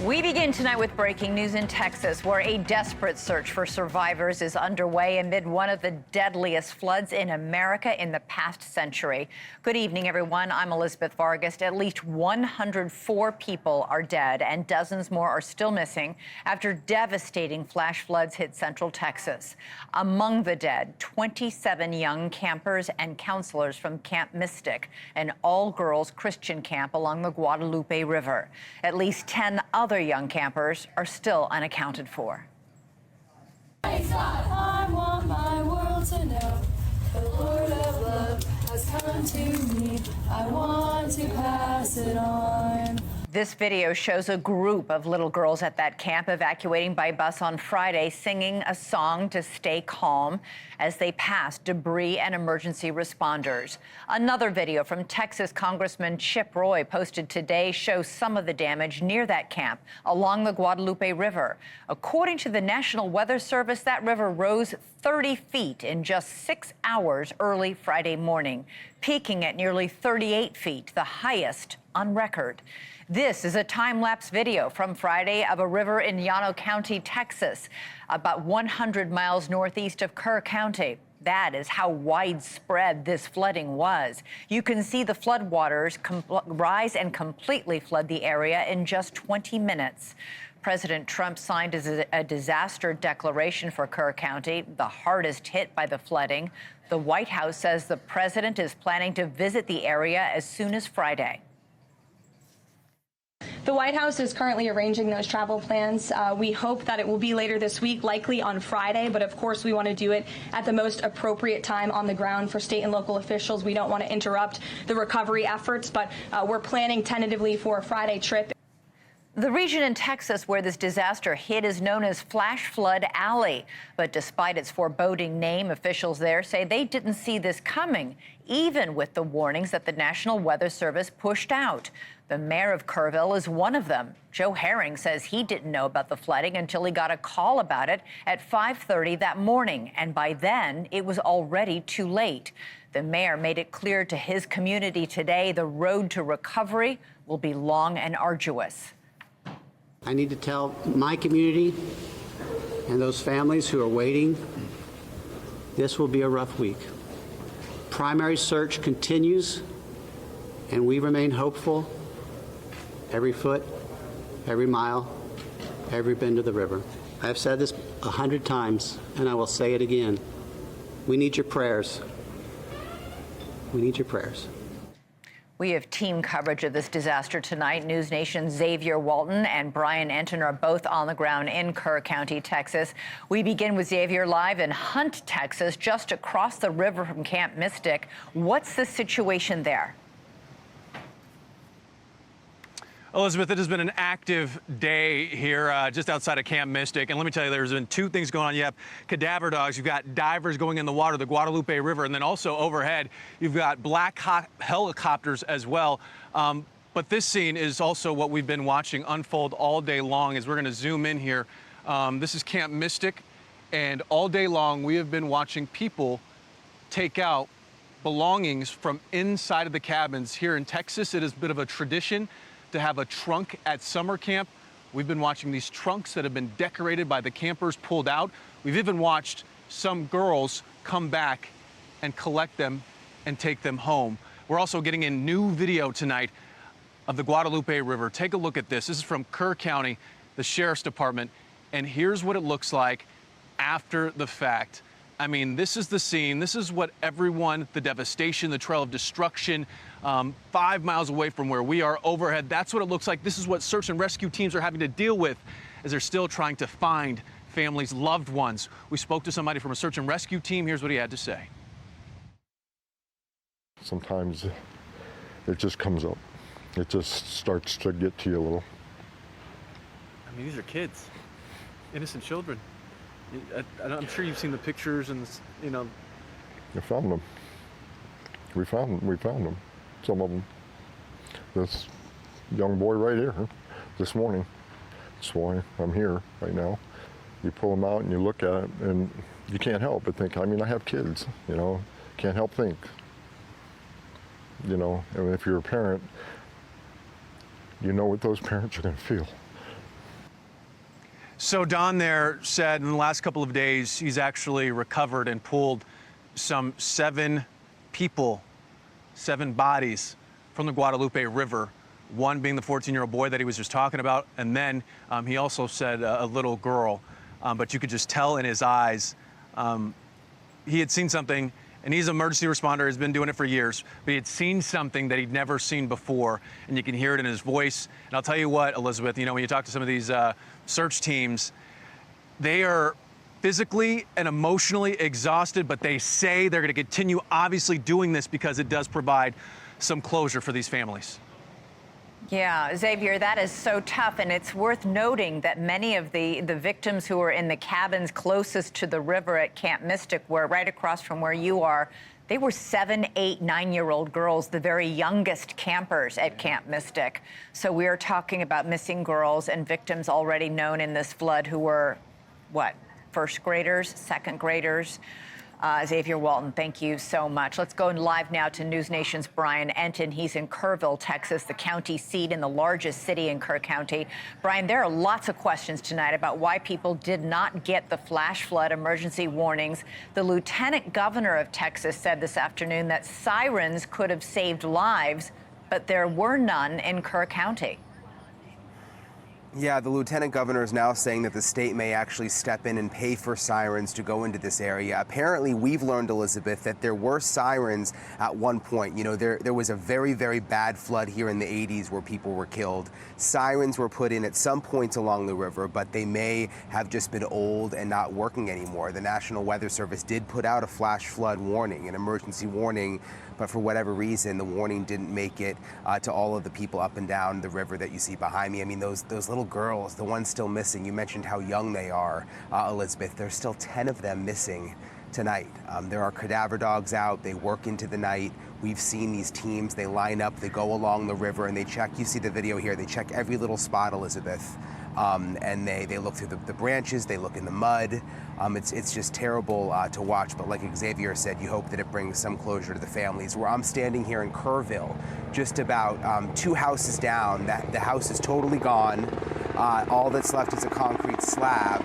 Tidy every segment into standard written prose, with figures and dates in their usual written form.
We begin tonight with breaking news in Texas, where a desperate search for survivors is underway amid one of the deadliest floods in America in the past century. Good evening, everyone. I'm Elizabeth Vargas. At least 104 people are dead and dozens more are still missing after devastating flash floods hit central Texas. Among the dead, 27 young campers and counselors from Camp Mystic, an all-girls Christian camp along the Guadalupe River. At least 10 other young campers are still unaccounted for. I want my world to know the Lord of love has come to me. I want to pass it on. This video shows a group of little girls at that camp evacuating by bus on Friday, singing a song to stay calm as they passed debris and emergency responders. Another video from Texas Congressman Chip Roy posted today shows some of the damage near that camp along the Guadalupe River. According to the National Weather Service, that river rose 30 feet in just 6 hours early Friday morning, peaking at nearly 38 feet, the highest on record. This is a time-lapse video from Friday of a river in Llano County, Texas, about 100 miles northeast of Kerr County. That is how widespread this flooding was. You can see the floodwaters rise and completely flood the area in just 20 minutes. President Trump signed a disaster declaration for Kerr County, the hardest hit by the flooding. The White House says the president is planning to visit the area as soon as Friday. The White House is currently arranging those travel plans. We hope that it will be later this week, likely on Friday, but of course we want to do it at the most appropriate time on the ground for state and local officials. We don't want to interrupt the recovery efforts, but we're planning tentatively for a Friday trip. The region in Texas where this disaster hit is known as Flash Flood Alley. But despite its foreboding name, officials there say they didn't see this coming, even with the warnings that the National Weather Service pushed out. The mayor of Kerrville is one of them. Joe Herring says he didn't know about the flooding until he got a call about it at 5:30 that morning, and by then it was already too late. The mayor made it clear to his community today the road to recovery will be long and arduous. I need to tell my community and those families who are waiting, this will be a rough week. Primary search continues, and we remain hopeful every foot, every mile, every bend of the river. I've said this 100 times, and I will say it again. We need your prayers. We need your prayers. We have team coverage of this disaster tonight. NewsNation's Xavier Walton and Brian Enton are both on the ground in Kerr County, Texas. We begin with Xavier live in Hunt, Texas, just across the river from Camp Mystic. What's the situation there? Elizabeth, it has been an active day here just outside of Camp Mystic. And let me tell you, there's been two things going on. You have cadaver dogs, you've got divers going in the water, the Guadalupe River, and then also overhead, you've got Black Hawk helicopters as well. But this scene is also what we've been watching unfold all day long as we're going to zoom in here. This is Camp Mystic, and all day long we have been watching people take out belongings from inside of the cabins. Here in Texas, it is a bit of a tradition to have a trunk at summer camp. We've been watching these trunks that have been decorated by the campers pulled out. We've even watched some girls come back and collect them and take them home. We're also getting a new video tonight of the Guadalupe River. Take a look at this. This is from Kerr County, the Sheriff's Department, and here's what it looks like after the fact. I mean, this is the scene. This is what everyone, the devastation, the trail of destruction, 5 miles away from where we are overhead. That's what it looks like. This is what search and rescue teams are having to deal with as they're still trying to find families, loved ones. We spoke to somebody from a search and rescue team. Here's what he had to say. Sometimes it just comes up. It just starts to get to you a little. I mean, these are kids, innocent children. I'm sure you've seen the pictures and, you know. You found them. We found them. Some of them. This young boy right here this morning. That's why I'm here right now. You pull them out and you look at it and you can't help but think, I mean, I have kids, you know, can't help think. You know, and if you're a parent, you know what those parents are going to feel. So Don there said in the last couple of days, he's actually recovered and pulled some 7 people, 7 bodies from the Guadalupe River, one being the 14-year-old boy that he was just talking about, and then he also said a little girl, but you could just tell in his eyes he had seen something, and he's an emergency responder, has been doing it for years, but he had seen something that he'd never seen before, and you can hear it in his voice. And I'll tell you what, Elizabeth, you know, when you talk to some of these search teams, they are physically and emotionally exhausted, but they say they're going to continue obviously doing this because it does provide some closure for these families. Yeah, Xavier, that is so tough, and it's worth noting that many of the victims who were in the cabins closest to the river at Camp Mystic, were right across from where you are. They were 7, 8, 9-year-old girls, the very youngest campers at Camp Mystic. So we are talking about missing girls and victims already known in this flood who were, what, first graders, second graders? Xavier Walton, thank you so much. Let's go live now to NewsNation's Brian Enton. He's in Kerrville, Texas, the county seat in the largest city in Kerr County. Brian, there are lots of questions tonight about why people did not get the flash flood emergency warnings. The lieutenant governor of Texas said this afternoon that sirens could have saved lives, but there were none in Kerr County. Yeah, the lieutenant governor is now saying that the state may actually step in and pay for sirens to go into this area. Apparently, we've learned, Elizabeth, that there were sirens at one point. You know, there was a very, very bad flood here in the 80s where people were killed. Sirens were put in at some points along the river, but they may have just been old and not working anymore. The National Weather Service did put out a flash flood warning, an emergency warning, but for whatever reason, the warning didn't make it to all of the people up and down the river that you see behind me. I mean, those little girls, the ones still missing, you mentioned how young they are, Elizabeth. There's still 10 of them missing tonight. There are cadaver dogs out. They work into the night. We've seen these teams. They line up, they go along the river, and they check. You see the video here. They check every little spot, Elizabeth. And they look through the branches, they look in the mud. It's just terrible to watch, but like Xavier said, you hope that it brings some closure to the families. Where I'm standing here in Kerrville, just about 2 houses down, the house is totally gone. All that's left is a concrete slab.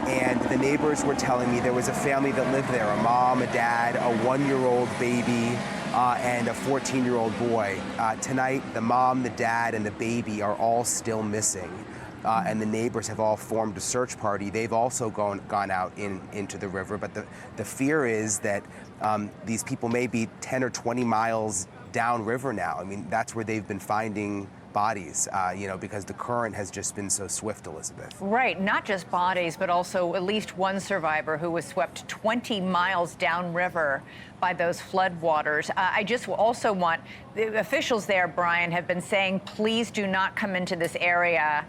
And the neighbors were telling me there was a family that lived there, a mom, a dad, a 1-year-old baby, and a 14-year-old boy. Tonight, the mom, the dad, and the baby are all still missing. And the neighbors have all formed a search party. They've also gone out into the river, but the fear is that these people may be 10 or 20 miles downriver now. I mean, that's where they've been finding bodies, because the current has just been so swift, Elizabeth. Right, not just bodies, but also at least one survivor who was swept 20 miles downriver by those floodwaters. I just also want, the officials there, Brian, have been saying, please do not come into this area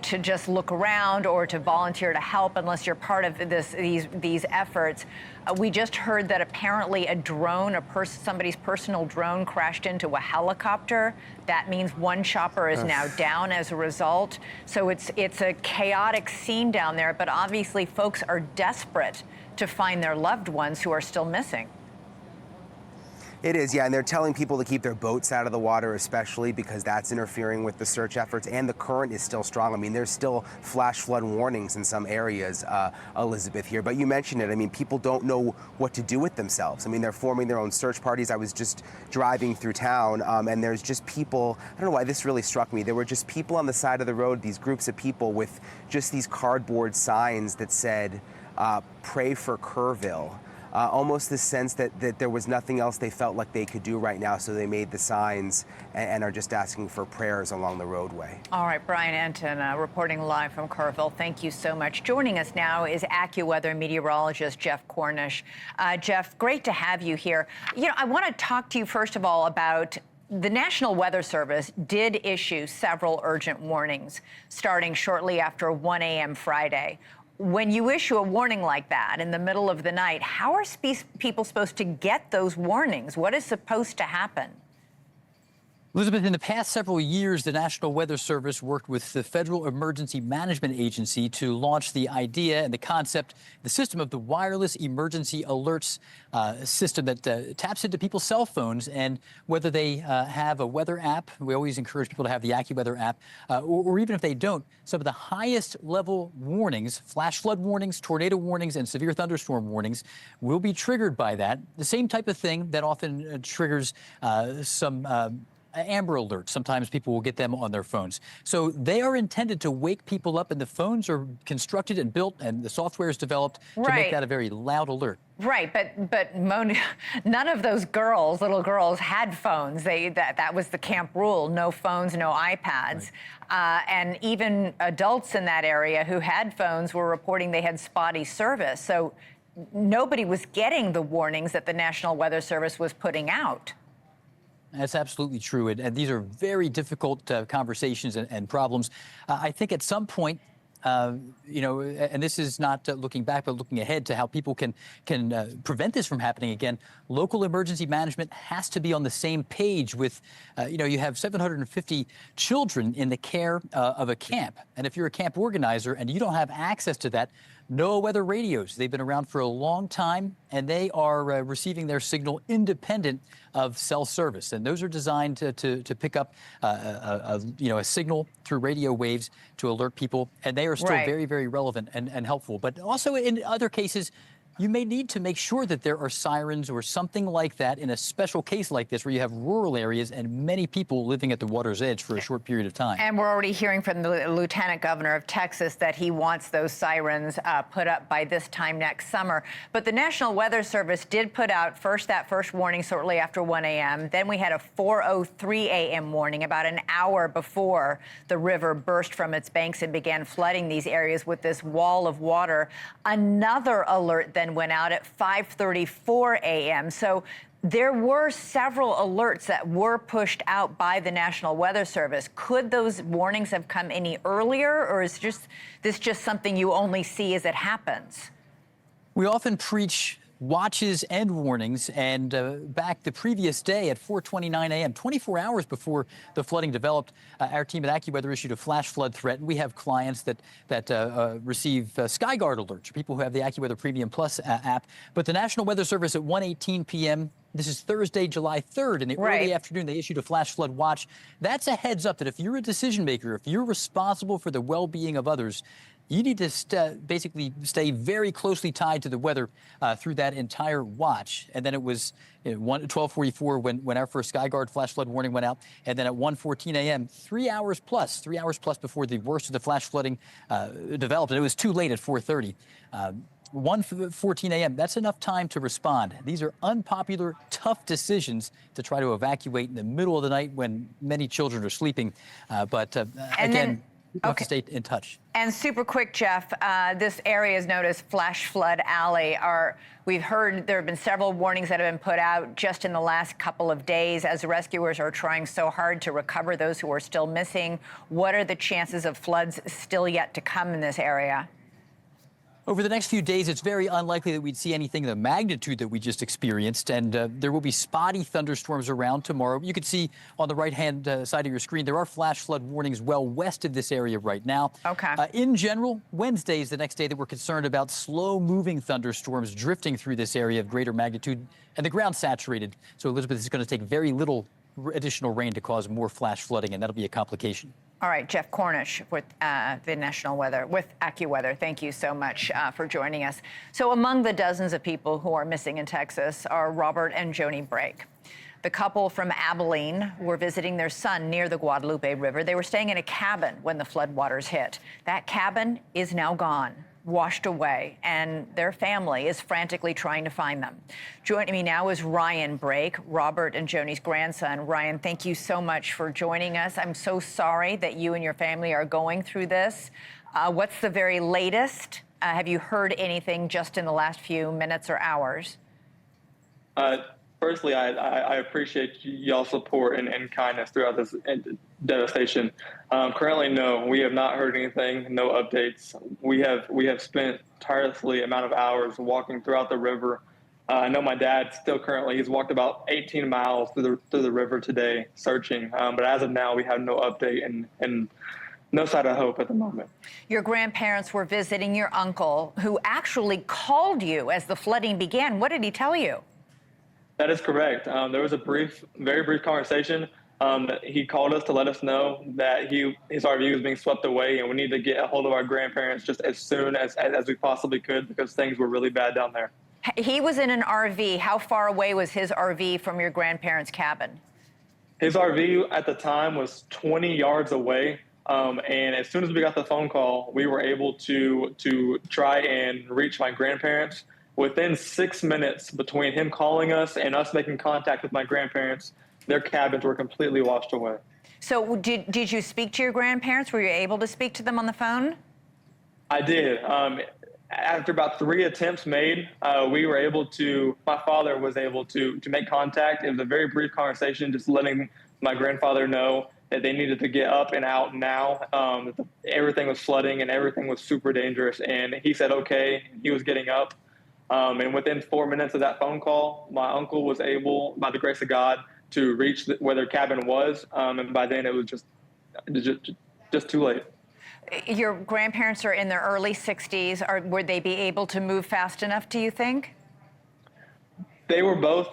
to just look around or to volunteer to help unless you're part of these efforts. We just heard that apparently a drone, somebody's personal drone crashed into a helicopter. That means one chopper is now down as a result. So it's a chaotic scene down there, but obviously folks are desperate to find their loved ones who are still missing. It is, yeah, and they're telling people to keep their boats out of the water, especially because that's interfering with the search efforts, and the current is still strong. I mean, there's still flash flood warnings in some areas, Elizabeth, here. But you mentioned it. I mean, people don't know what to do with themselves. I mean, they're forming their own search parties. I was just driving through town, and there's just people, I don't know why this really struck me. There were just people on the side of the road, these groups of people with just these cardboard signs that said, pray for Kerrville. Almost the sense that there was nothing else they felt like they could do right now, so they made the signs and are just asking for prayers along the roadway. All right, Brian Enton reporting live from Kerrville. Thank you so much. Joining us now is AccuWeather meteorologist Jeff Cornish. Jeff, great to have you here. You know, I want to talk to you first of all about the National Weather Service did issue several urgent warnings starting shortly after 1 a.m. Friday. When you issue a warning like that in the middle of the night, how are people supposed to get those warnings? What is supposed to happen? Elizabeth, in the past several years, the National Weather Service worked with the Federal Emergency Management Agency to launch the idea and the concept, the system of the wireless emergency alerts system that taps into people's cell phones. And whether they have a weather app, we always encourage people to have the AccuWeather app, or even if they don't, some of the highest level warnings, flash flood warnings, tornado warnings, and severe thunderstorm warnings will be triggered by that. The same type of thing that often triggers some Amber Alerts. Sometimes people will get them on their phones. So they are intended to wake people up, and the phones are constructed and built, and the software is developed to make that a very loud alert. Right, but Mona, none of those girls, little girls, had phones. That was the camp rule: no phones, no iPads. Right. And even adults in that area who had phones were reporting they had spotty service. So nobody was getting the warnings that the National Weather Service was putting out. That's absolutely true. And these are very difficult conversations and problems. I think at some point, you know, and this is not looking back, but looking ahead to how people can prevent this from happening again. Local emergency management has to be on the same page with, you know, you have 750 children in the care of a camp. And if you're a camp organizer and you don't have access to that, NOAA weather radios, they've been around for a long time, and they are receiving their signal independent of cell service. And those are designed to pick up you know, a signal through radio waves to alert people. And they are still very, very relevant and helpful. But also in other cases, you may need to make sure that there are sirens or something like that in a special case like this, where you have rural areas and many people living at the water's edge for a short period of time. And we're already hearing from the Lieutenant Governor of Texas that he wants those sirens put up by this time next summer. But the National Weather Service did put out that first warning shortly after 1 a.m. Then we had a 4:03 a.m. warning about an hour before the river burst from its banks and began flooding these areas with this wall of water. Another alert then went out at 5:34 a.m. So there were several alerts that were pushed out by the National Weather Service. Could those warnings have come any earlier, or is this just something you only see as it happens? We often preach watches and warnings, and back the previous day at 4:29 a.m., 24 hours before the flooding developed, our team at AccuWeather issued a flash flood threat. And we have clients that receive SkyGuard alerts, people who have the AccuWeather Premium Plus app. But the National Weather Service at 1:18 p.m., this is Thursday, July 3rd, in the early afternoon, they issued a flash flood watch. That's a heads up that if you're a decision maker, if you're responsible for the well-being of others, you need to basically stay very closely tied to the weather through that entire watch. And then it was 12:44 when our first SkyGuard flash flood warning went out. And then at 1:14 a.m., 3 hours plus before the worst of the flash flooding developed. And it was too late at 4:30. 1:14 a.m., that's enough time to respond. These are unpopular, tough decisions to try to evacuate in the middle of the night when many children are sleeping. Again, you have to stay in touch. And super quick, Jeff, this area is known as Flash Flood Alley. We've heard there have been several warnings that have been put out just in the last couple of days as rescuers are trying so hard to recover those who are still missing. What are the chances of floods still yet to come in this area? Over the next few days, it's very unlikely that we'd see anything of the magnitude that we just experienced, and there will be spotty thunderstorms around tomorrow. You can see on the right-hand side of your screen, there are flash flood warnings well west of this area right now. Okay. In general, Wednesday is the next day that we're concerned about slow-moving thunderstorms drifting through this area of greater magnitude, and the ground's saturated. So, Elizabeth, it's going to take very little additional rain to cause more flash flooding, and that'll be a complication. All right, Jeff Cornish with the National Weather, with AccuWeather. Thank you so much for joining us. So among the dozens of people who are missing in Texas are Robert and Joni Brake. The couple from Abilene were visiting their son near the Guadalupe River. They were staying in a cabin when the floodwaters hit. That cabin is now gone, washed away, and their family is frantically trying to find them. Joining me now is Ryan Brake, Robert and Joni's grandson. Ryan, thank you so much for joining us. I'm so sorry that you and your family are going through this. What's the very latest? Have you heard anything just in the last few minutes or hours? Firstly, I appreciate y'all's support and kindness throughout this devastation. Currently, no, we have not heard anything, no updates. We have spent tirelessly amount of hours walking throughout the river, I know my dad still currently, he's walked about 18 miles through the river today searching. But as of now, we have no update and no sign of hope at the moment. Your grandparents were visiting your uncle, who actually called you as the flooding began. What did he tell you? That is correct. There was a very brief conversation. He called us to let us know that his RV was being swept away, and we need to get a hold of our grandparents just as soon as we possibly could, because things were really bad down there. He was in an RV. How far away was his RV from your grandparents' cabin? His RV at the time was 20 yards away. And as soon as we got the phone call, we were able to try and reach my grandparents. Within 6 minutes between him calling us and us making contact with my grandparents, their cabins were completely washed away. So did you speak to your grandparents? Were you able to speak to them on the phone? I did. After about 3 attempts made, my father was able to make contact. It was a very brief conversation, just letting my grandfather know that they needed to get up and out now. Everything was flooding and everything was super dangerous. And he said, okay, he was getting up. And within 4 minutes of that phone call, my uncle was able, by the grace of God, to reach where their cabin was. And by then it was just too late. Your grandparents are in their early 60s. Would they be able to move fast enough, do you think? They were both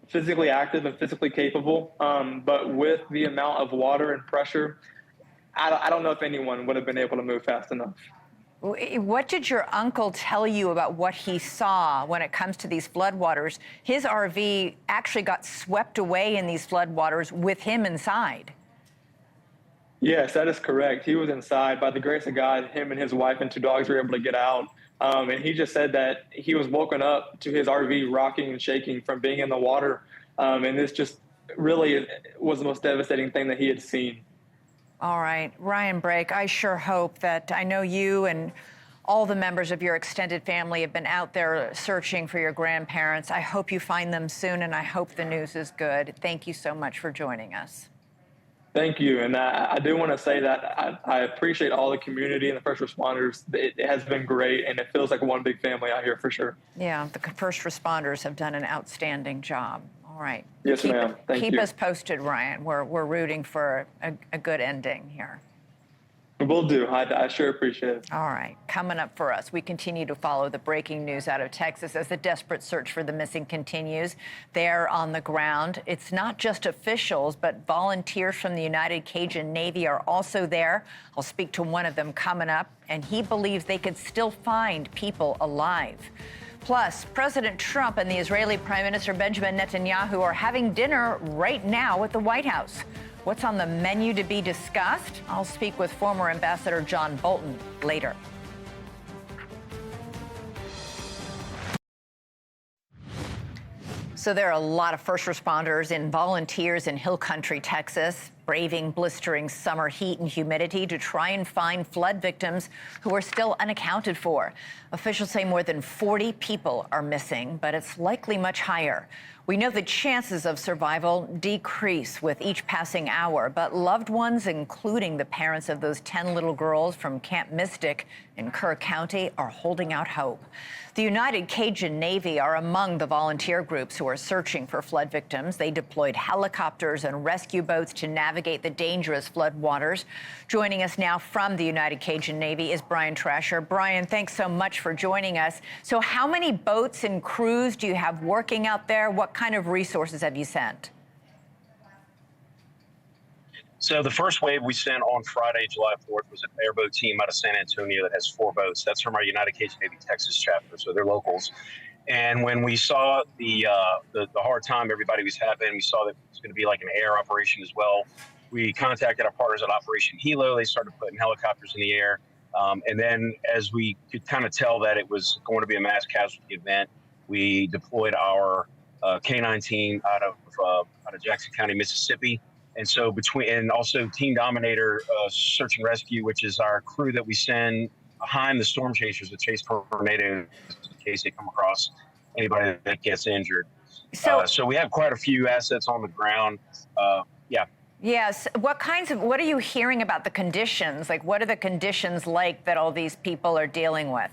physically active and physically capable, but with the amount of water and pressure, I don't know if anyone would have been able to move fast enough. What did your uncle tell you about what he saw when it comes to these floodwaters? His RV actually got swept away in these floodwaters with him inside. Yes, that is correct. He was inside. By the grace of God, him and his wife and 2 dogs were able to get out. And he just said that he was woken up to his RV rocking and shaking from being in the water. And this just really was the most devastating thing that he had seen. All right, Ryan Brake, I sure hope that, I know you and all the members of your extended family have been out there searching for your grandparents. I hope you find them soon, and I hope the news is good. Thank you so much for joining us. Thank you. And I do want to say that I appreciate all the community and the first responders. It has been great, and it feels like one big family out here for sure. Yeah, the first responders have done an outstanding job. All right. Yes, ma'am. Thank you. Keep us posted, Ryan. We're rooting for a good ending here. Will do. I sure appreciate it. All right. Coming up for us, we continue to follow the breaking news out of Texas as the desperate search for the missing continues. There on the ground, it's not just officials, but volunteers from the United Cajun Navy are also there. I'll speak to one of them coming up, and he believes they could still find people alive. Plus, President Trump and the Israeli Prime Minister Benjamin Netanyahu are having dinner right now at the White House. What's on the menu to be discussed? I'll speak with former Ambassador John Bolton later. So there are a lot of first responders and volunteers in Hill Country, Texas, braving blistering summer heat and humidity to try and find flood victims who are still unaccounted for. Officials say more than 40 people are missing, but it's likely much higher. We know the chances of survival decrease with each passing hour, but loved ones, including the parents of those 10 little girls from Camp Mystic in Kerr County, are holding out hope. The United Cajun Navy are among the volunteer groups who are searching for flood victims. They deployed helicopters and rescue boats to navigate the dangerous flood waters. Joining us now from the United Cajun Navy is Brian Trasher. Brian, thanks so much for joining us. So how many boats and crews do you have working out there? What kind of resources have you sent? So the first wave we sent on Friday, July 4th, was an airboat team out of San Antonio that has 4 boats. That's from our United Cajun Navy Texas chapter, so they're locals. And when we saw the hard time everybody was having, we saw that it was going to be like an air operation as well. We contacted our partners at Operation Hilo. They started putting helicopters in the air. And then as we could kind of tell that it was going to be a mass casualty event, we deployed our K-9 team out of Jackson County, Mississippi. And so and also Team Dominator Search and Rescue, which is our crew that we send behind the storm chasers that chase tornadoes in case they come across anybody that gets injured. So we have quite a few assets on the ground. Yeah. Yes. What are you hearing about the conditions? Like, what are the conditions like that all these people are dealing with?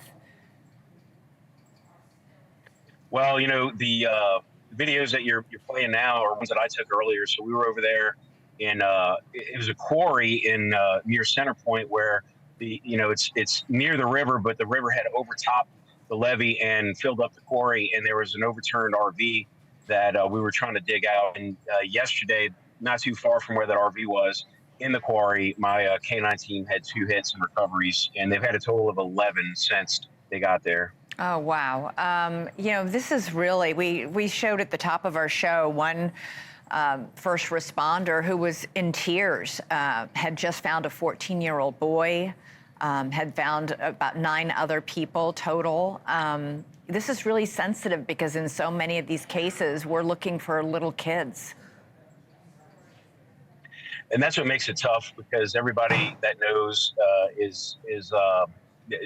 Well, you know, the videos that you're playing now are ones that I took earlier. So we were over there in it was a quarry in near Center Point where it's near the river, but the river had overtopped the levee and filled up the quarry, and there was an overturned RV that we were trying to dig out. And yesterday, not too far from where that RV was, in the quarry, my K9 team had 2 hits and recoveries, and they've had a total of 11 since they got there. Oh, wow. This is really, we showed at the top of our show one first responder who was in tears, had just found a 14-year-old boy, had found about 9 other people total. This is really sensitive because in so many of these cases, we're looking for little kids. And that's what makes it tough, because everybody that knows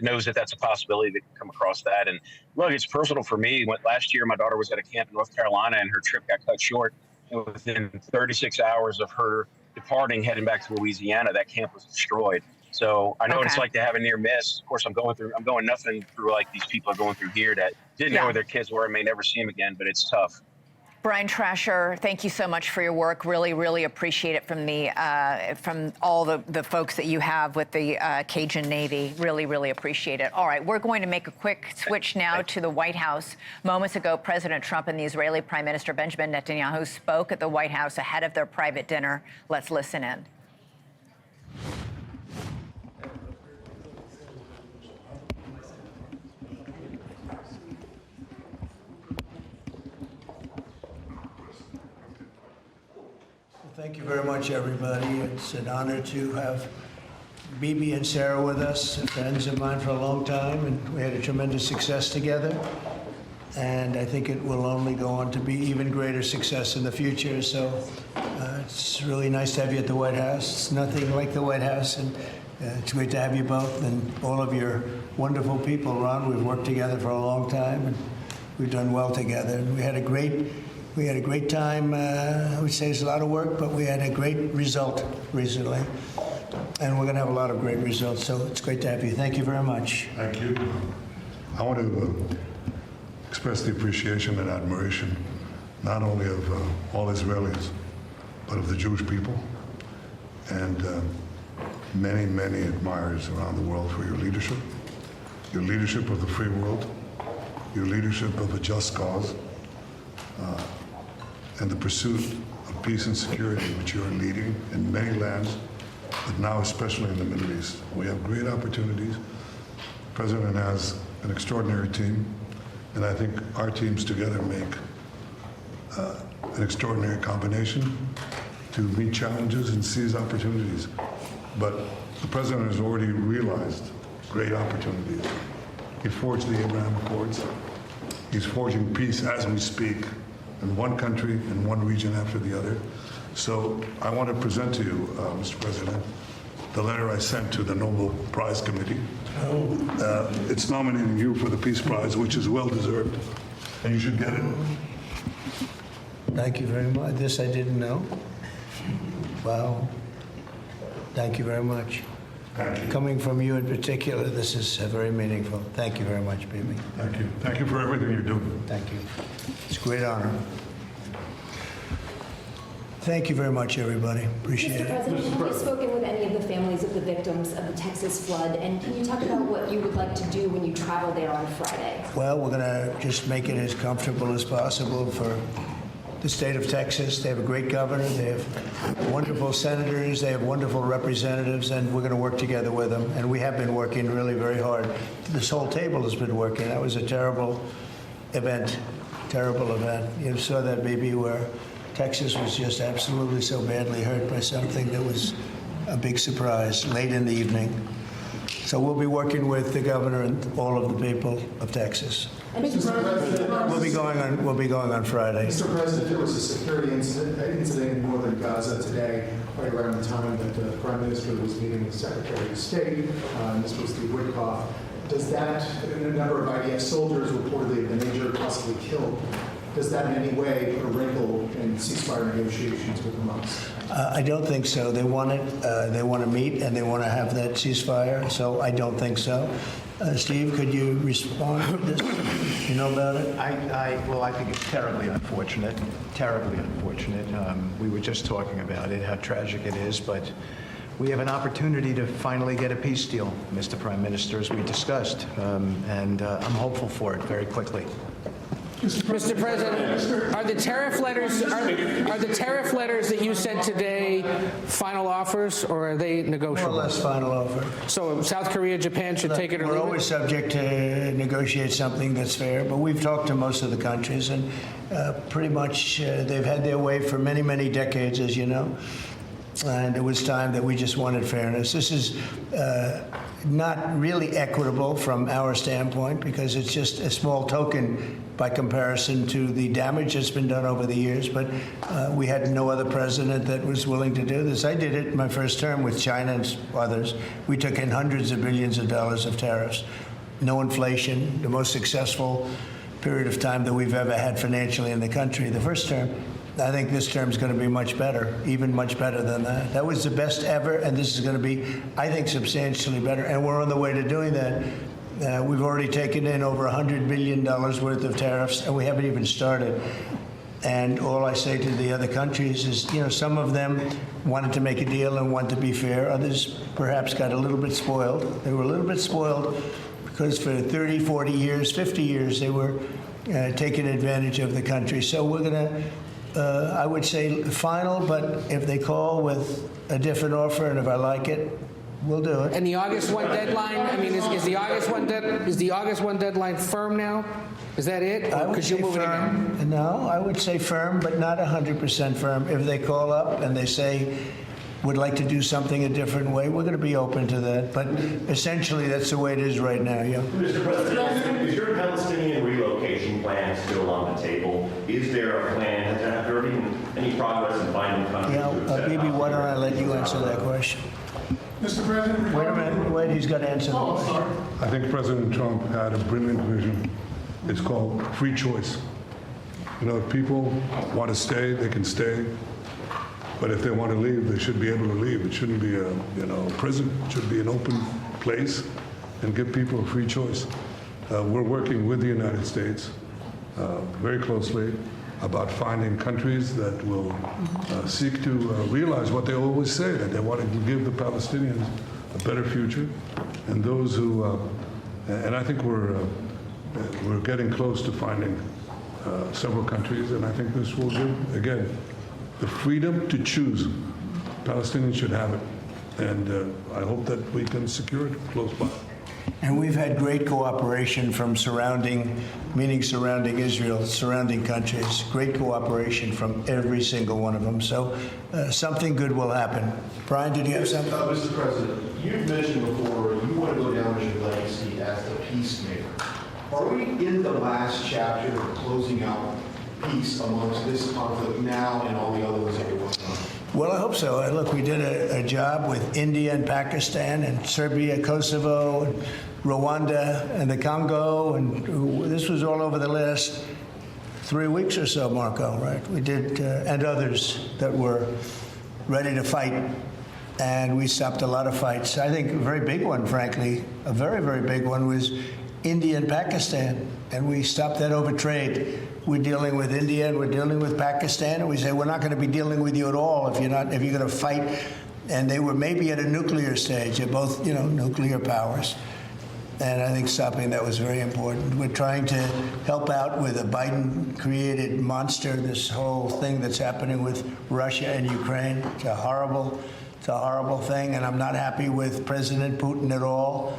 knows that that's a possibility that can come across that. And look, it's personal for me. Last year, my daughter was at a camp in North Carolina, and her trip got cut short. And within 36 hours of her departing, heading back to Louisiana, that camp was destroyed. So I know what it's like to have a near miss. Of course, I'm going nothing through like these people are going through here that didn't know where their kids were and may never see them again, but it's tough. Brian Trasher, thank you so much for your work. Really, really appreciate it from all the folks that you have with the Cajun Navy. Really, really appreciate it. All right, we're going to make a quick switch now to the White House. Moments ago, President Trump and the Israeli Prime Minister Benjamin Netanyahu spoke at the White House ahead of their private dinner. Let's listen in. Thank you very much, everybody. It's an honor to have Bibi and Sarah with us, friends of mine for a long time, and we had a tremendous success together. And I think it will only go on to be even greater success in the future. So it's really nice to have you at the White House. It's nothing like the White House, and it's great to have you both and all of your wonderful people. Ron, we've worked together for a long time, and we've done well together. And we had a great time. I would say it's a lot of work, but we had a great result recently. And we're going to have a lot of great results. So it's great to have you. Thank you very much. Thank you. I want to express the appreciation and admiration, not only of all Israelis, but of the Jewish people and many, many admirers around the world for your leadership of the free world, your leadership of a just cause, and the pursuit of peace and security, which you are leading in many lands, but now especially in the Middle East. We have great opportunities. The President has an extraordinary team, and I think our teams together make an extraordinary combination to meet challenges and seize opportunities. But the President has already realized great opportunities. He forged the Abraham Accords. He's forging peace as we speak, in one country and one region after the other. So I want to present to you, Mr. President, the letter I sent to the Nobel Prize Committee. It's nominating you for the Peace Prize, which is well-deserved, and you should get it. Thank you very much. This I didn't know. Wow. Thank you very much. Thank you. Coming from you in particular, this is very meaningful. Thank you very much, Bibi. Thank you. Thank you for everything you're doing. Thank you. It's a great honor. Thank you very much, everybody. Appreciate it. Mr. President, have you spoken with any of the families of the victims of the Texas flood? And can you talk about what you would like to do when you travel there on Friday? Well, we're going to just make it as comfortable as possible for the state of Texas. They have a great governor. They have wonderful senators. They have wonderful representatives, and we're going to work together with them. And we have been working really very hard. This whole table has been working. That was a terrible event. You saw that, baby, where Texas was just absolutely so badly hurt by something that was a big surprise late in the evening. So we'll be working with the governor and all of the people of Texas. We'll be going on Friday. Mr. President, there was a security incident in northern Gaza today, right around the time that the Prime Minister was meeting with Secretary of State. This was the Witkoff. Does that, a number of IDF soldiers reportedly have been injured, possibly killed. Does that in any way put a wrinkle in ceasefire negotiations with Hamas? I don't think so. They want it. They want to meet and they want to have that ceasefire. So I don't think so. Steve, could you respond to this? You know about it? Well, I think it's terribly unfortunate. Terribly unfortunate. We were just talking about it, how tragic it is, but we have an opportunity to finally get a peace deal, Mr. Prime Minister, as we discussed, and I'm hopeful for it very quickly. Mr. President, are the tariff letters that you sent today final offers, or are they negotiable? More or less final offer. So South Korea, Japan should take it or leave it? We're always subject to negotiate something that's fair, but we've talked to most of the countries, and pretty much they've had their way for many, many decades, as you know. And it was time that we just wanted fairness. This is not really equitable from our standpoint because it's just a small token by comparison to the damage that's been done over the years. But we had no other president that was willing to do this. I did it in my first term with China and others. We took in hundreds of billions of dollars of tariffs. No inflation, the most successful period of time that we've ever had financially in the country. The first term. I think this term is going to be much better, even much better than that. That was the best ever, and this is going to be, I think, substantially better. And we're on the way to doing that. We've already taken in over $100 billion worth of tariffs, and we haven't even started. And all I say to the other countries is, you know, some of them wanted to make a deal and want to be fair. Others perhaps got a little bit spoiled. They were a little bit spoiled because for 30, 40 years, 50 years, they were taking advantage of the country. So we're going to, I would say final, but if they call with a different offer and if I like it, we'll do it. And the August 1 deadline, I mean, is the August 1 deadline firm now? Is that it? I would say firm. No, I would say firm, but not 100% firm. If they call up and they say, would like to do something a different way, we're going to be open to that. But essentially, that's the way it is right now, yeah. Mr. President, is your Palestinian relocation plan still on the table? Is there a plan? Has there been any progress in finding countries to accept? Bibi, why don't I let you answer that question? Mr. President, wait a minute. Wait, he's got to answer that question. I think President Trump had a brilliant vision. It's called free choice. You know, if people want to stay, they can stay. But if they want to leave, they should be able to leave. It shouldn't be a prison. It should be an open place and give people a free choice. We're working with the United States very closely about finding countries that will seek to realize what they always say, that they want to give the Palestinians a better future. And those who, and I think we're getting close to finding several countries, and I think this will give, again, the freedom to choose. Palestinians should have it. And I hope that we can secure it close by. And we've had great cooperation from surrounding Israel, surrounding countries, great cooperation from every single one of them. So something good will happen. Brian, did you have something? Mr. President, you've mentioned before you want to go down as your legacy as the peacemaker. Are we in the last chapter of closing out peace amongst this conflict now and all the other ones that you're working on? Well, I hope so. Look, we did a job with India and Pakistan and Serbia, Kosovo, and Rwanda, and the Congo, and this was all over the last 3 weeks or so, Marco, right? We did, and others that were ready to fight, and we stopped a lot of fights. I think a very big one, frankly, a very, very big one was India and Pakistan, and we stopped that over trade. We're dealing with India and we're dealing with Pakistan, and we say we're not going to be dealing with you at all if you're going to fight. And they were maybe at a nuclear stage. They're both, you know, nuclear powers. And I think stopping that was very important. We're trying to help out with a Biden-created monster, this whole thing that's happening with Russia and Ukraine. It's a horrible thing, and I'm not happy with President Putin at all.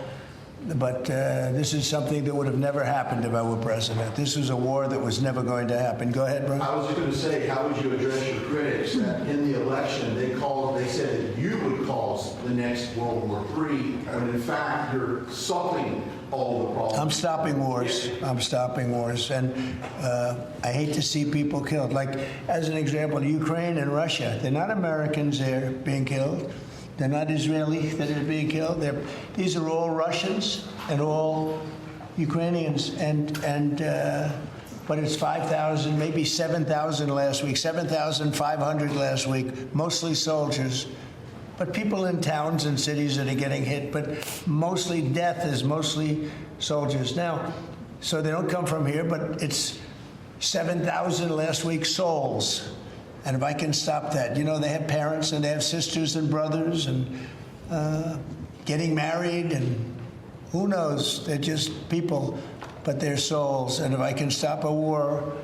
But this is something that would have never happened if I were president. This was a war that was never going to happen. Go ahead, Brian. I was just going to say, how would you address your critics that in the election they said that you would cause the next World War III, when in fact you're solving all the problems? I'm stopping wars. I'm stopping wars. And I hate to see people killed. Like, as an example, Ukraine and Russia, they're not Americans there being killed. They're not Israelis that are being killed. These are all Russians and all Ukrainians. And but it's 5,000, maybe 7,000 last week, 7,500 last week, mostly soldiers. But people in towns and cities that are getting hit, but mostly death is mostly soldiers. Now, so they don't come from here, but it's 7,000 last week souls. And if I can stop that, you know, they have parents and they have sisters and brothers and getting married and who knows, they're just people, but they're souls. And if I can stop a war,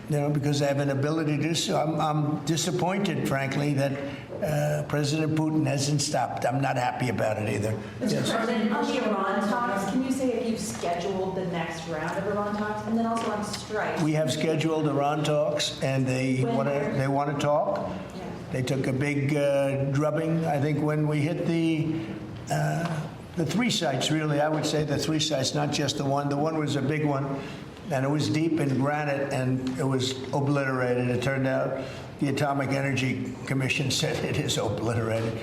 you know, because I have an ability to do so, I'm disappointed, frankly, that President Putin hasn't stopped. I'm not happy about it either. Mr. President, on the Iran talks, can you say if you've scheduled the next round of Iran talks, and then also on strikes? We have scheduled Iran talks, and they want to talk. Yeah. They took a big drubbing, I think, when we hit the 3 sites, really. I would say the 3 sites, not just the one. The one was a big one, and it was deep in granite, and it was obliterated. It turned out the Atomic Energy Commission said it is obliterated.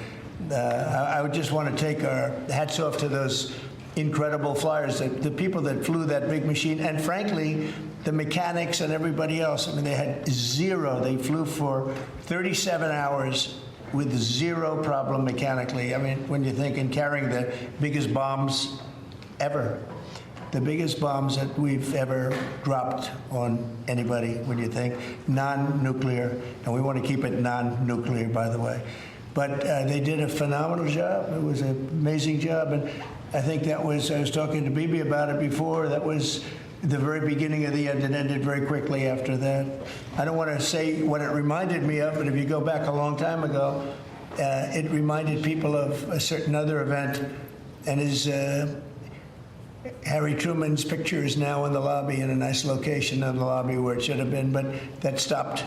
I would just want to take our hats off to those incredible flyers, the people that flew that big machine, and frankly, the mechanics and everybody else. I mean, they had zero. They flew for 37 hours with zero problem mechanically. I mean, when you think in carrying the biggest bombs ever, the biggest bombs that we've ever dropped on anybody, when you think non-nuclear, and we want to keep it non-nuclear, by the way. But they did a phenomenal job. It was an amazing job, and I think that was, I was talking to Bibi about it before, that was the very beginning of the end. It ended very quickly after that. I don't want to say what it reminded me of, but if you go back a long time ago, it reminded people of a certain other event, and is Harry Truman's picture is now in the lobby, in a nice location in the lobby where it should have been, but that stopped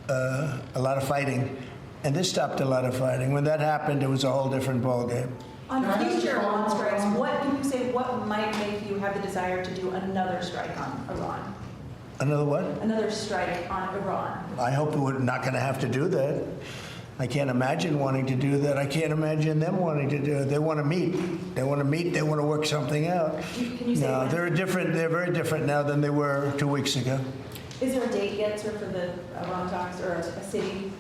a lot of fighting. And this stopped a lot of fighting. When that happened, it was a whole different ballgame. On future Iran strikes, what can you say, what might make you have the desire to do another strike on Iran? Another what? Another strike on Iran. I hope we're not going to have to do that. I can't imagine wanting to do that. I can't imagine them wanting to do it. They want to meet. They want to meet. They want to work something out. Can you say no, when? they're different. They're very different now than they were 2 weeks ago. Is there a date yet, sir, for the Iran talks, or a city?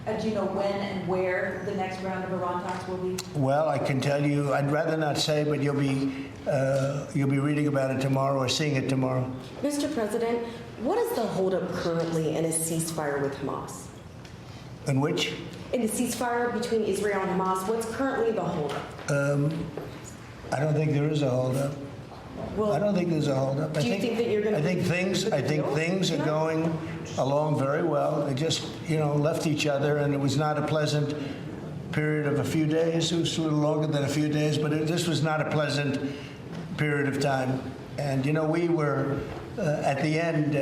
Do you know when and where the next round of Iran talks will be? Well, I can tell you. I'd rather not say, but you'll be reading about it tomorrow or seeing it tomorrow. Mr. President, what is the holdup currently in a ceasefire with Hamas? In which? In the ceasefire between Israel and Hamas, what's currently the holdup? I don't think there is a holdup. Well, I don't think there's a holdup. Do you think that you're going to? I think things are going along very well. They just, left each other, and it was not a pleasant period of a few days. It was a little longer than a few days, but this was not a pleasant period of time. And we were at the end,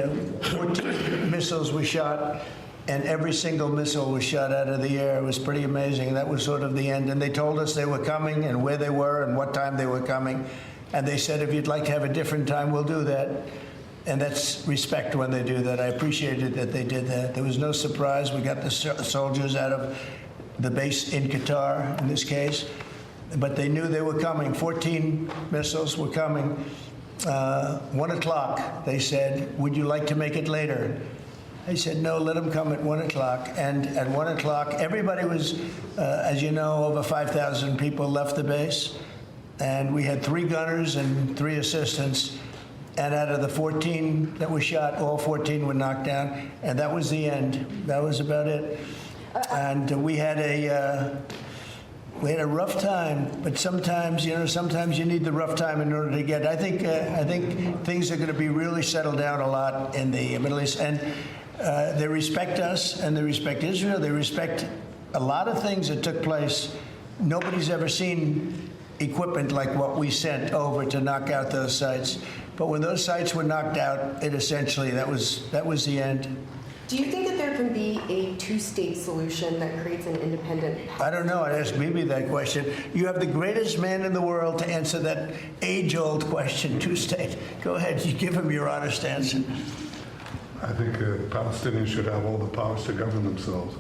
14 missiles were shot. And every single missile was shot out of the air. It was pretty amazing. That was sort of the end. And they told us they were coming and where they were and what time they were coming. And they said, if you'd like to have a different time, we'll do that. And that's respect when they do that. I appreciated that they did that. There was no surprise. We got the soldiers out of the base in Qatar, in this case. But they knew they were coming. 14 missiles were coming. 1 o'clock, they said, would you like to make it later? I said, no, let them come at 1 o'clock. And at 1 o'clock, everybody was, as you know, over 5,000 people left the base. And we had 3 gunners and 3 assistants. And out of the 14 that were shot, all 14 were knocked down. And that was the end. That was about it. And we had a rough time. But sometimes, sometimes you need the rough time in order to get. I think things are going to be really settled down a lot in the Middle East. And they respect us, and they respect Israel. They respect a lot of things that took place. Nobody's ever seen equipment like what we sent over to knock out those sites. But when those sites were knocked out, it essentially, that was the end. Do you think that there can be a 2-state solution that creates an independent? I don't know. I'd ask Bibi that question. You have the greatest man in the world to answer that age-old question, 2-state. Go ahead. You give him your honest answer. I think Palestinians should have all the powers to govern themselves,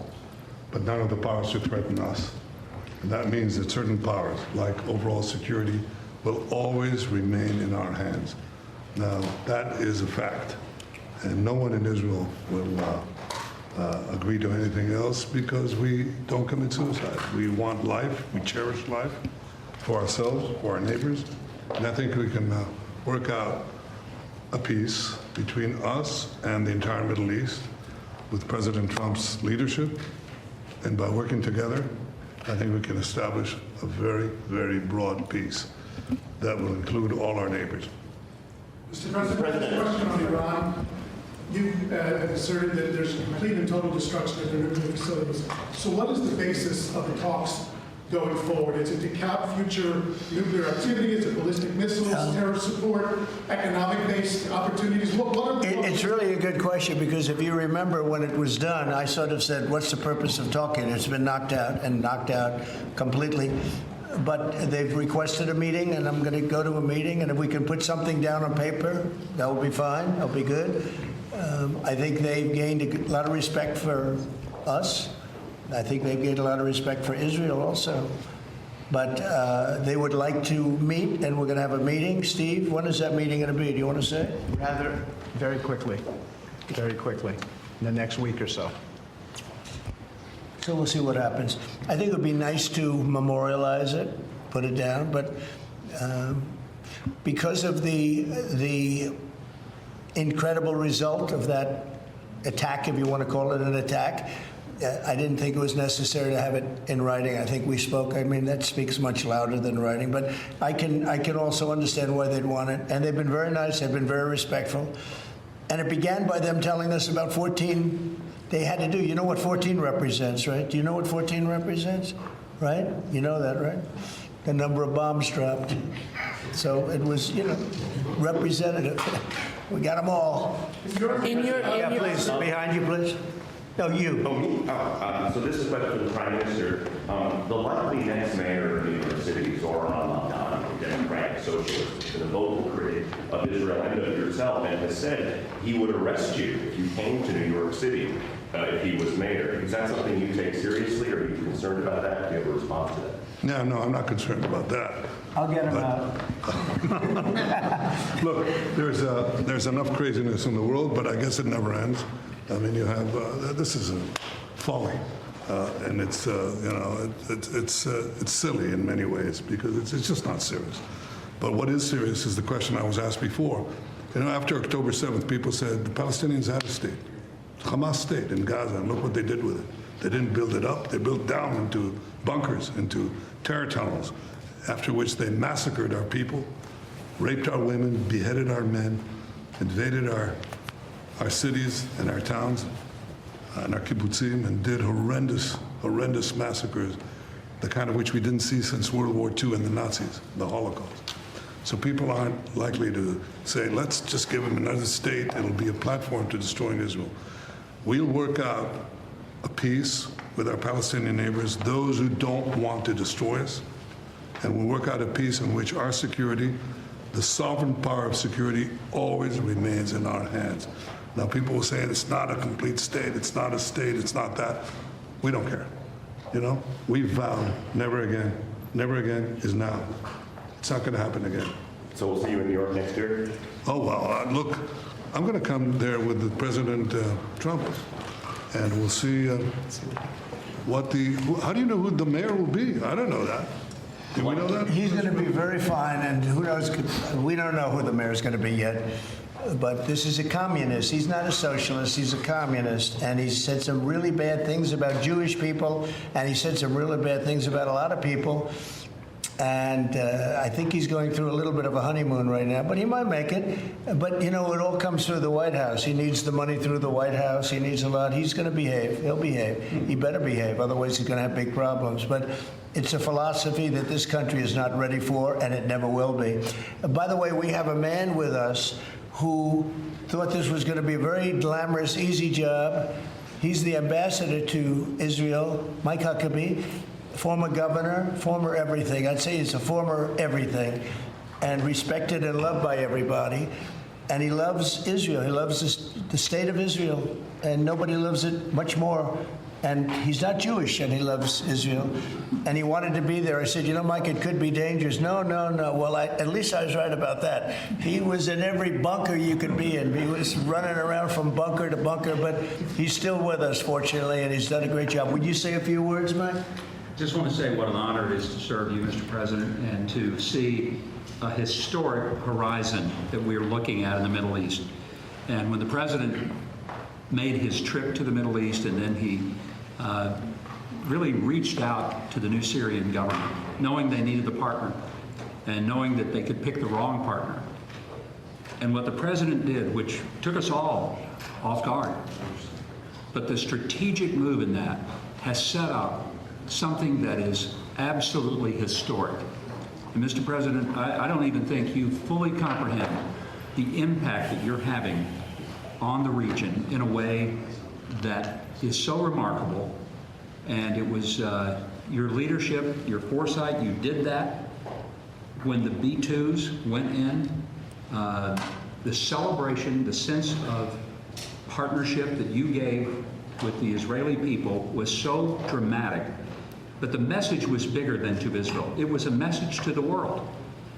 but none of the powers to threaten us. And that means that certain powers, like overall security, will always remain in our hands. Now, that is a fact, and no one in Israel will agree to anything else because we don't commit suicide. We want life, we cherish life for ourselves, for our neighbors, and I think we can work out a peace between us and the entire Middle East with President Trump's leadership, and by working together, I think we can establish a very, very broad peace that will include all our neighbors. Mr. President, a question on Iran. You've asserted that there's complete and total destruction of their nuclear facilities. So what is the basis of the talks going forward? Is it to cap future nuclear activity? Is it ballistic missiles, terror support, economic-based opportunities? What are It's really a good question, because if you remember when it was done, I sort of said, what's the purpose of talking? It's been knocked out and knocked out completely. But they've requested a meeting, and I'm going to go to a meeting, and if we can put something down on paper, that will be fine. That'll be good. I think they've gained a lot of respect for us. I think they've gained a lot of respect for Israel also. But they would like to meet, and we're going to have a meeting. Steve, when is that meeting going to be? Do you want to say? Rather, very quickly, in the next week or so. So we'll see what happens. I think it would be nice to memorialize it, put it down, but because of the incredible result of that attack, if you want to call it an attack, I didn't think it was necessary to have it in writing. I think we spoke. I mean, that speaks much louder than writing. But I can also understand why they'd want it. And they've been very nice. They've been very respectful. And it began by them telling us about 14 they had to do. You know what 14 represents, right? Do you know what 14 represents? Right? You know that, right? The number of bombs dropped. So it was, representative. We got them all. Yeah, please. Behind you, please. No, you. Oh, me? So this is a question for the Prime Minister. The likely next mayor of New York City, Zoran Mamdani, a Democratic socialist, and a vocal critic of Israel and of yourself, and has said he would arrest you if you came to New York City if he was mayor. Is that something you take seriously, or are you concerned about that? Do you have a response to that? No, I'm not concerned about that. I'll get him out. Look, there's enough craziness in the world, but I guess it never ends. I mean, you have this is a folly, and it's it's silly in many ways because it's just not serious. But what is serious is the question I was asked before. After October 7th, people said the Palestinians had a state, Hamas state in Gaza, and look what they did with it. They didn't build it up; they built down into bunkers, into terror tunnels, after which they massacred our people, raped our women, beheaded our men, invaded our cities and our towns and our kibbutzim, and did horrendous massacres, the kind of which we didn't see since World War II and the Nazis, the Holocaust. So people aren't likely to say, let's just give them another state, it'll be a platform to destroying Israel. We'll work out a peace with our Palestinian neighbors, those who don't want to destroy us, and we'll work out a peace in which our security, the sovereign power of security, always remains in our hands. Now, people will say it's not a complete state, it's not a state, it's not that. We don't care. We vowed never again is now. It's not going to happen again. So we'll see you in New York next year? Oh, well, look, I'm going to come there with the President Trump, and we'll see how do you know who the mayor will be? I don't know that. Do we know that? He's going to be very fine, and who knows? We don't know who the mayor is going to be yet. But this is a communist. He's not a socialist. He's a communist. And he said some really bad things about Jewish people, and he said some really bad things about a lot of people. And I think he's going through a little bit of a honeymoon right now, but he might make it. But, it all comes through the White House. He needs the money through the White House. He needs a lot. He's going to behave. He'll behave. He better behave. Otherwise, he's going to have big problems. But it's a philosophy that this country is not ready for, and it never will be. By the way, we have a man with us who thought this was going to be a very glamorous, easy job. He's the ambassador to Israel, Mike Huckabee, former governor, former everything. I'd say he's a former everything, and respected and loved by everybody. And he loves Israel. He loves the state of Israel, and nobody loves it much more And he's not Jewish, and he loves Israel. And he wanted to be there. I said, you know, Mike, it could be dangerous. No. Well, at least I was right about that. He was in every bunker you could be in. He was running around from bunker to bunker, but he's still with us, fortunately, and he's done a great job. Would you say a few words, Mike? Just want to say what an honor it is to serve you, Mr. President, and to see a historic horizon that we're looking at in the Middle East. And when the President made his trip to the Middle East, and then he really reached out to the new Syrian government, knowing they needed a partner and knowing that they could pick the wrong partner. And what the President did, which took us all off guard, but the strategic move in that has set up something that is absolutely historic. And Mr. President, I don't even think you fully comprehend the impact that you're having on the region in a way that is so remarkable. And it was your leadership, your foresight, you did that. When the B-2s went in, the celebration, the sense of partnership that you gave with the Israeli people was so dramatic. But the message was bigger than to Israel. It was a message to the world.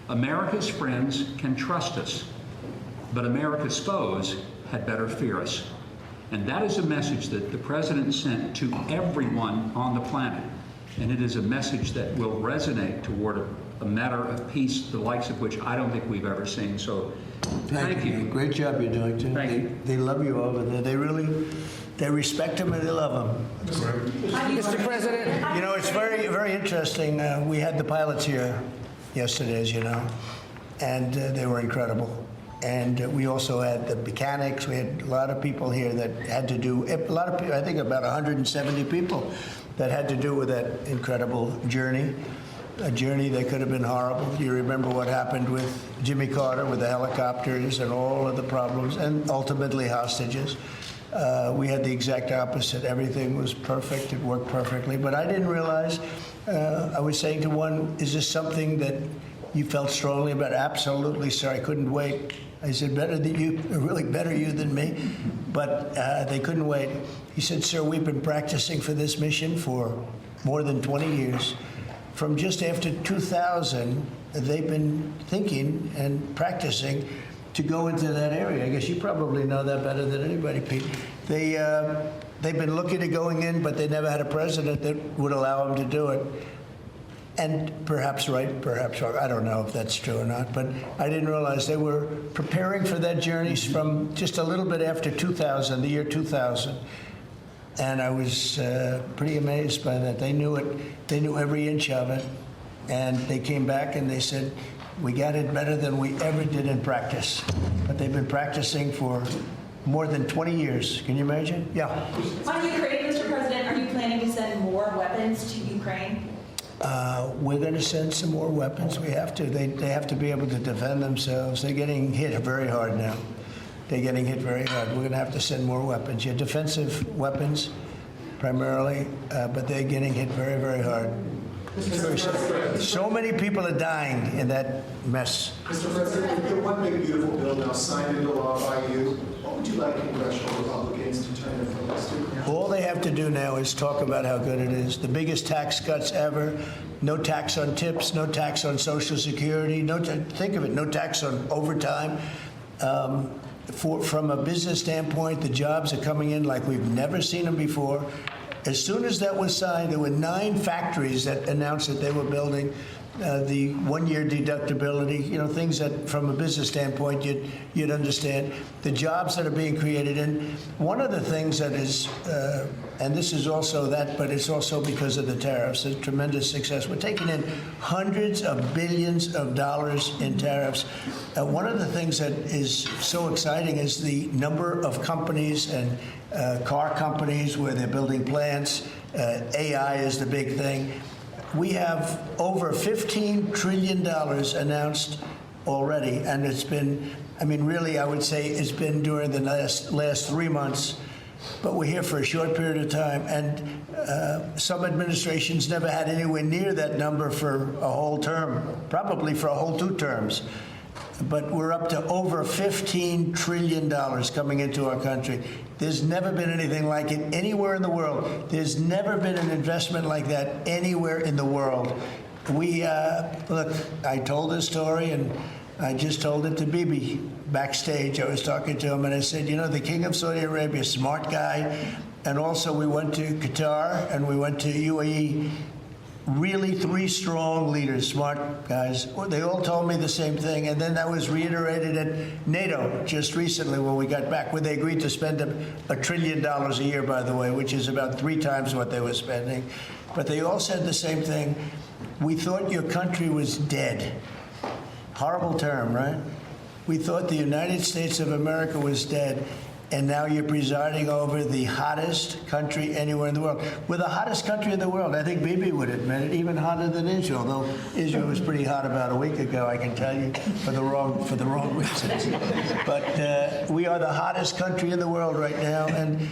America's friends can trust us, but America's foes had better fear us. And that is a message that the President sent to everyone on the planet. And it is a message that will resonate toward a matter of peace, the likes of which I don't think we've ever seen. So thank you. Great job you're doing, too. Thank you. They love you over there. They respect him and they love him. Mr. President. You know, it's very, very interesting. We had the pilots here yesterday, as you know, and they were incredible. And we also had the mechanics. We had a lot of people here that had to do, a lot of people, I think about 170 people that had to do with that incredible journey. A journey that could have been horrible. You remember what happened with Jimmy Carter with the helicopters and all of the problems, and ultimately hostages. We had the exact opposite. Everything was perfect. It worked perfectly. But I didn't realize, I was saying to one, is this something that you felt strongly about? Absolutely, sir. I couldn't wait. I said, better than you, really better you than me. But they couldn't wait. He said, sir, we've been practicing for this mission for more than 20 years. From just after 2000, they've been thinking and practicing to go into that area. I guess you probably know that better than anybody, Pete. They've been looking at going in, but they never had a president that would allow them to do it. And perhaps right, perhaps wrong. I don't know if that's true or not, but I didn't realize they were preparing for that journey from just a little bit after 2000, the year 2000. And I was pretty amazed by that. They knew it. They knew every inch of it. And they came back and they said, we got it better than we ever did in practice. But they've been practicing for more than 20 years. Can you imagine? Yeah. On Ukraine, Mr. President, are you planning to send more weapons to Ukraine? We're going to send some more weapons. We have to. They have to be able to defend themselves. They're getting hit very hard now. They're getting hit very hard. We're going to have to send more weapons. Yeah, defensive weapons primarily, but they're getting hit very, very hard. So many people are dying in that mess. Mr. President, the one big beautiful bill now signed into law by you, what would you like congressional Republicans to turn their focus to? All they have to do now is talk about how good it is. The biggest tax cuts ever. No tax on tips, no tax on Social Security, think of it, no tax on overtime. From a business standpoint, the jobs are coming in like we've never seen them before. As soon as that was signed, there were 9 factories that announced that they were building the one-year deductibility, you know, things that from a business standpoint you'd understand, the jobs that are being created. And one of the things that is, and this is also that, but it's also because of the tariffs, a tremendous success. We're taking in hundreds of billions of dollars in tariffs. One of the things that is so exciting is the number of companies and car companies where they're building plants. AI is the big thing. We have over $15 trillion announced already, and it's been, I mean, really, I would say it's been during the last 3 months, but we're here for a short period of time, and some administrations never had anywhere near that number for a whole term, probably for a whole 2 terms. but we're up to over $15 trillion coming into our country. There's never been anything like it anywhere in the world. There's never been an investment like that anywhere in the world. We, look, I told this story, and I just told it to Bibi backstage. I was talking to him, and I said, you know, the King of Saudi Arabia, smart guy, and also we went to Qatar, and we went to UAE. Really 3 strong leaders, smart guys. They all told me the same thing, and then that was reiterated at NATO just recently when we got back, where they agreed to spend $1 trillion a year, by the way, which is about 3 times what they were spending. But they all said the same thing. We thought your country was dead. Horrible term, right? We thought the United States of America was dead. And now you're presiding over the hottest country anywhere in the world. We're the hottest country in the world. I think Bibi would admit it, even hotter than Israel, though Israel was pretty hot about a week ago, I can tell you, for the wrong reasons. But we are the hottest country in the world right now, and